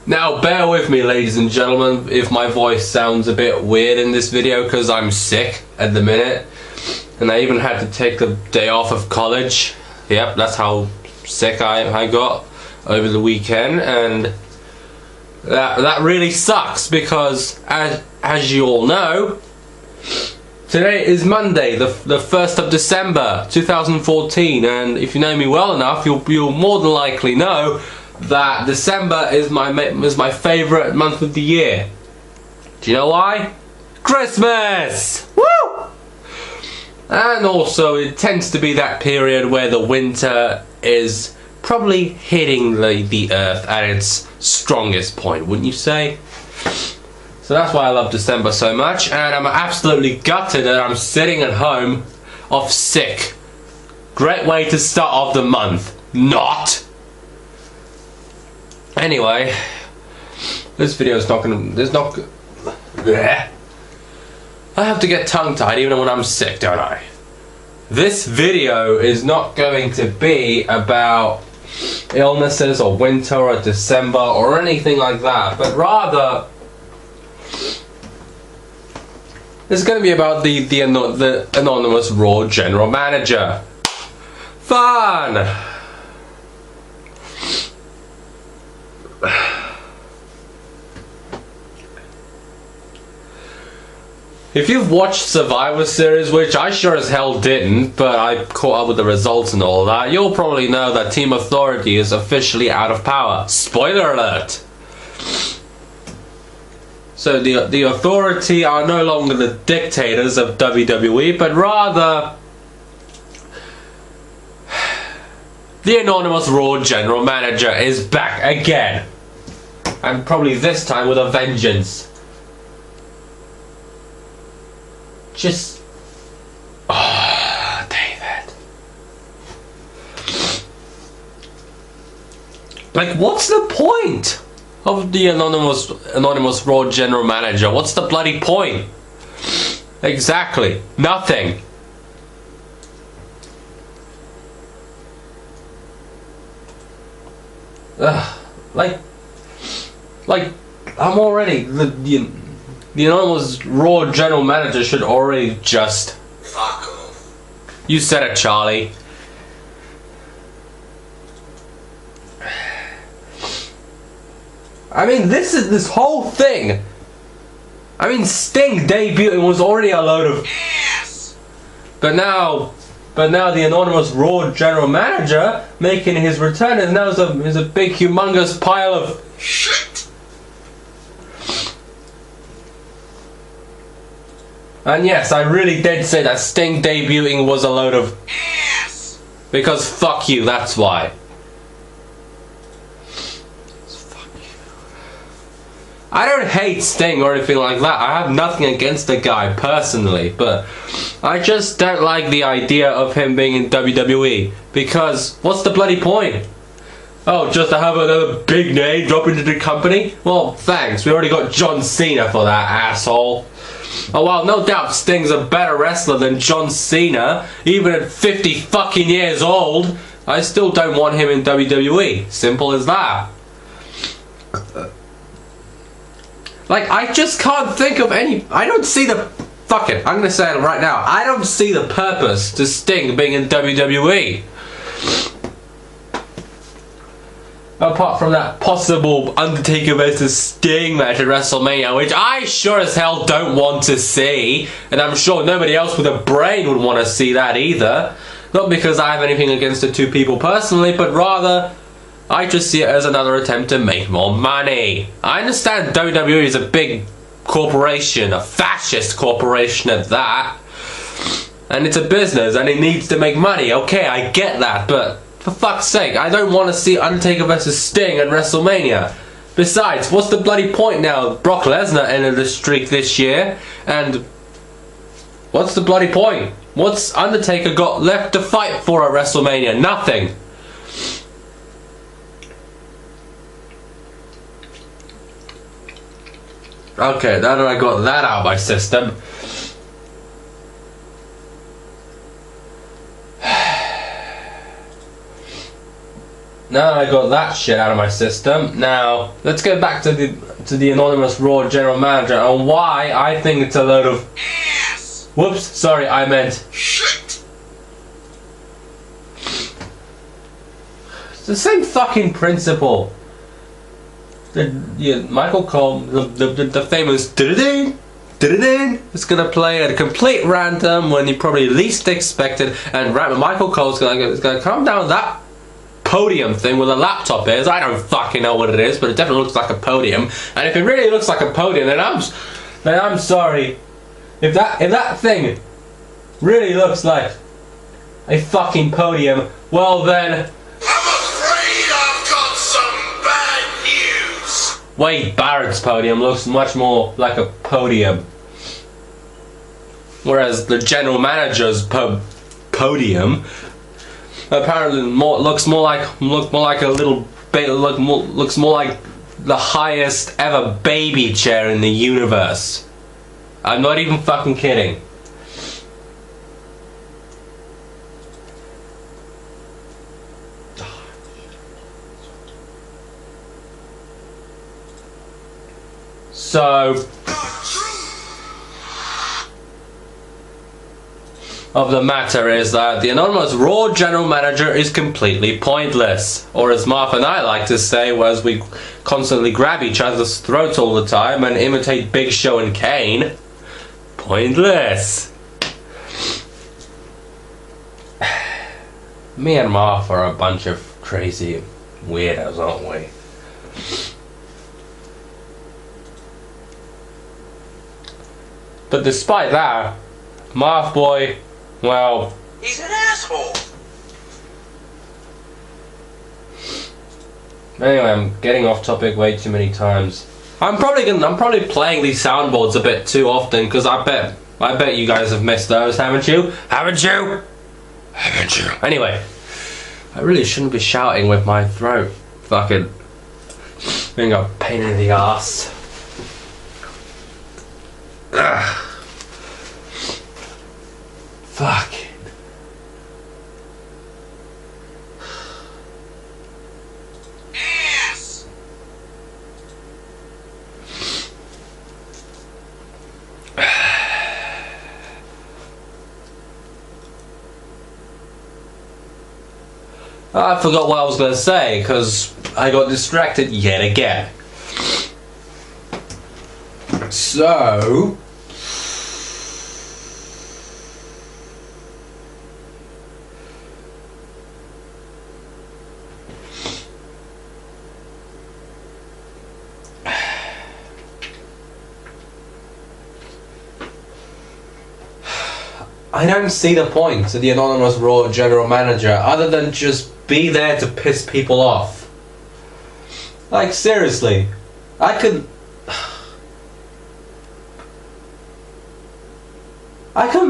Now bear with me, ladies and gentlemen, if my voice sounds a bit weird in this video, because I'm sick at the minute. And I even had to take the day off of college. Yep, that's how sick I got over the weekend. And that really sucks, because as you all know, today is Monday, the 1st of December 2014, and if you know me well enough, you'll more than likely know that December is my favourite month of the year. Do you know why? Christmas! Woo! And also it tends to be that period where the winter is probably hitting the earth at its strongest point, wouldn't you say? So that's why I love December so much, and I'm absolutely gutted that I'm sitting at home off sick. Great way to start off the month. Not! Anyway, this video is not gonna... I have to get tongue-tied even when I'm sick, don't I? This video is not going to be about illnesses or winter or December or anything like that, but rather it's going to be about the anonymous Raw general manager. Fun! If you've watched Survivor Series, which I sure as hell didn't, but I caught up with the results and all that, you'll probably know that Team Authority is officially out of power. Spoiler alert! So the Authority are no longer the dictators of WWE, but rather the anonymous Raw general manager is back again. And probably this time with a vengeance. Just... oh, David. Like, what's the point of the anonymous Raw general manager? What's the bloody point? Exactly. Nothing. Like, I'm already... The anonymous Raw general manager should already just... fuck off. You said it, Charlie. I mean, this whole thing. I mean, Sting debuting was already a load of ass. But now the anonymous Raw general manager making his return is now is a big, humongous pile of shit. And yes, I really did say that Sting debuting was a load of ass. Because fuck you, that's why. Fuck you. I don't hate Sting or anything like that. I have nothing against the guy personally, but I just don't like the idea of him being in WWE. Because what's the bloody point? Oh, just to have another big name drop into the company? Well, thanks. We already got John Cena for that asshole. Oh well, no doubt Sting's a better wrestler than John Cena. Even at 50 fucking years old, I still don't want him in WWE. Simple as that. Like, I just can't think of any... I don't see the... fuck it, I'm gonna say it right now. I don't see the purpose to Sting being in WWE. Apart from that possible Undertaker vs Sting match at WrestleMania, which I sure as hell don't want to see, and I'm sure nobody else with a brain would want to see that either. Not because I have anything against the two people personally, but rather I just see it as another attempt to make more money. I understand WWE is a big corporation, a fascist corporation at that, and it's a business and it needs to make money. Okay, I get that, but for fuck's sake, I don't want to see Undertaker vs Sting at WrestleMania. Besides, what's the bloody point now? Brock Lesnar ended the streak this year, and what's the bloody point? What's Undertaker got left to fight for at WrestleMania? Nothing. Okay, now that I got that out of my system, now I got that shit out of my system. Now let's get back to the anonymous Raw general manager and why I think it's a load of ass. Whoops, sorry, I meant Shit. It's the same fucking principle. Michael Cole, the famous it's gonna play at a complete random when you probably least expected, and Michael Cole's gonna come down that podium thing where the laptop is. I don't fucking know what it is, but it definitely looks like a podium. And if it really looks like a podium, then I'm sorry. If that thing really looks like a fucking podium, well then, I'm afraid I've got some bad news. Wade Barrett's podium looks much more like a podium, whereas the general manager's podium apparently looks more like a little bit looks more like the highest ever baby chair in the universe. I'm not even fucking kidding. So, of the matter is that the anonymous Raw general manager is completely pointless. Or as Martha and I like to say, whereas we constantly grab each other's throats all the time and imitate Big Show and Kane, pointless. Me and Martha are a bunch of crazy weirdos, aren't we? But despite that, Marv Boy, well, He's an asshole. anyway, I'm getting off topic way too many times. I'm probably playing these soundboards a bit too often because I bet you guys have missed those, haven't you? Haven't you? Haven't you? Anyway, I really shouldn't be shouting with my throat. Fucking being a pain in the ass. Ugh. Fuck. Ass. I forgot what I was going to say because I got distracted yet again. So, I don't see the point to the anonymous Raw general manager other than just be there to piss people off. Like, seriously, I can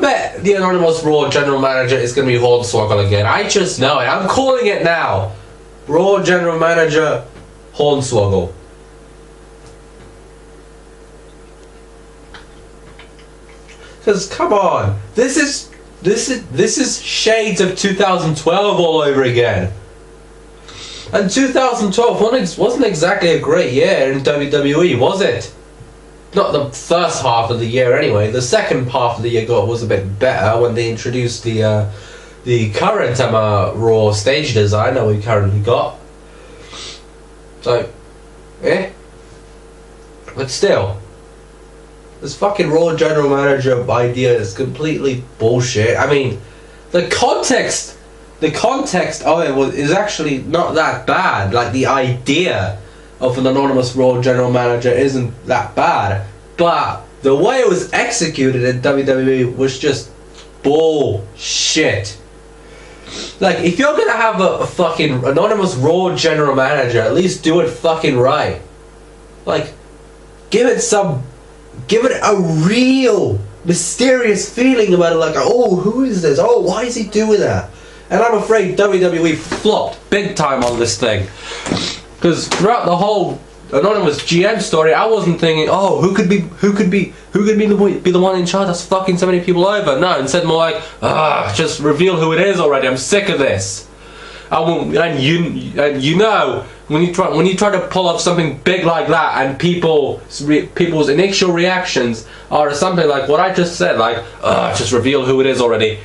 bet the anonymous Raw general manager is going to be Hornswoggle again. I just know it. I'm calling it now. Raw general manager Hornswoggle. Because come on, this is shades of 2012 all over again. And 2012 wasn't exactly a great year in WWE, was it? Not the first half of the year anyway. The second half of the year was a bit better when they introduced the current Raw stage design that we currently got. So, but still, this fucking Raw general manager idea is completely bullshit. I mean, the context of it is actually not that bad. Like, the idea of an anonymous Raw general manager isn't that bad, but the way it was executed in WWE was just bullshit. Like, if you're gonna have a fucking anonymous Raw general manager, at least do it fucking right. Like, give it a real mysterious feeling about it. Like, oh, who is this? Oh, why is he doing that? And I'm afraid WWE flopped big time on this thing. Because throughout the whole anonymous GM story, I wasn't thinking, oh, who could be the one in charge that's fucking so many people over. No, instead more like, just reveal who it is already. I'm sick of this. And you know, when you try to pull off something big like that, and people's initial reactions are something like what I just said, like, just reveal who it is already.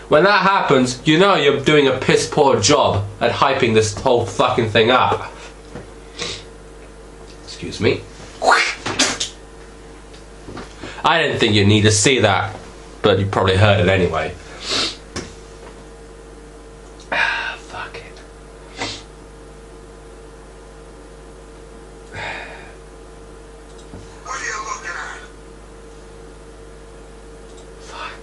When that happens, you know you're doing a piss poor job at hyping this whole fucking thing up. Excuse me. I didn't think you'd need to see that, but you probably heard it anyway. Fuck it. What are you looking at? Fuck.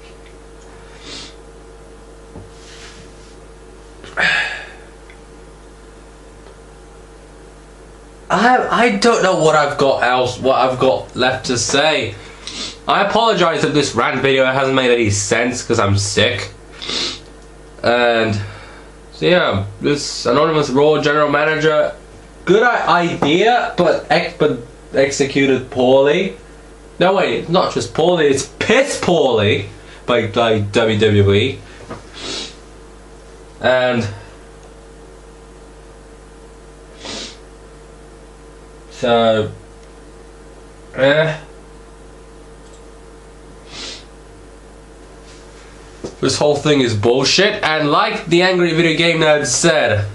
I don't know what I've got left to say. I apologize if this rant video hasn't made any sense because I'm sick. And so yeah, this anonymous Raw general manager, good idea, but executed poorly. No wait, not just poorly, it's piss poorly by WWE. And so this whole thing is bullshit, and like the Angry Video Game Nerd said,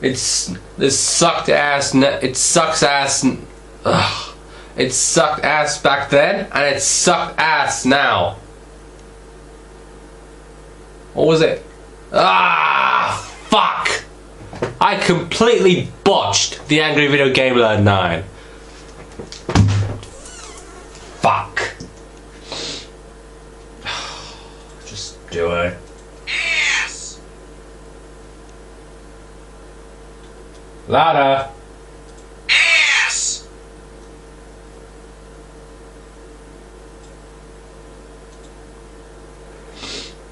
it sucked ass back then, and it sucked ass now. What was it? Fuck! I completely botched the Angry Video Game Nerd 9. Fuck. Do it. Yes. Louder. Yes.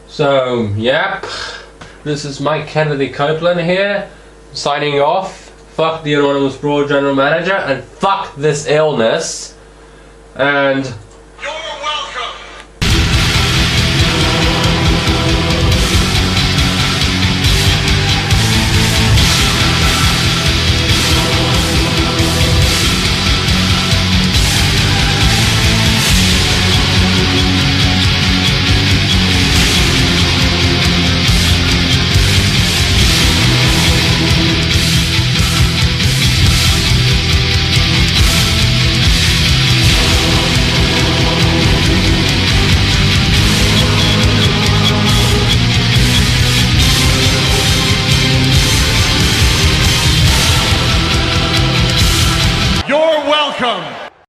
So, yep. This is Mike Kennedy Copeland here, signing off. Fuck the anonymous Raw general manager, and fuck this illness. And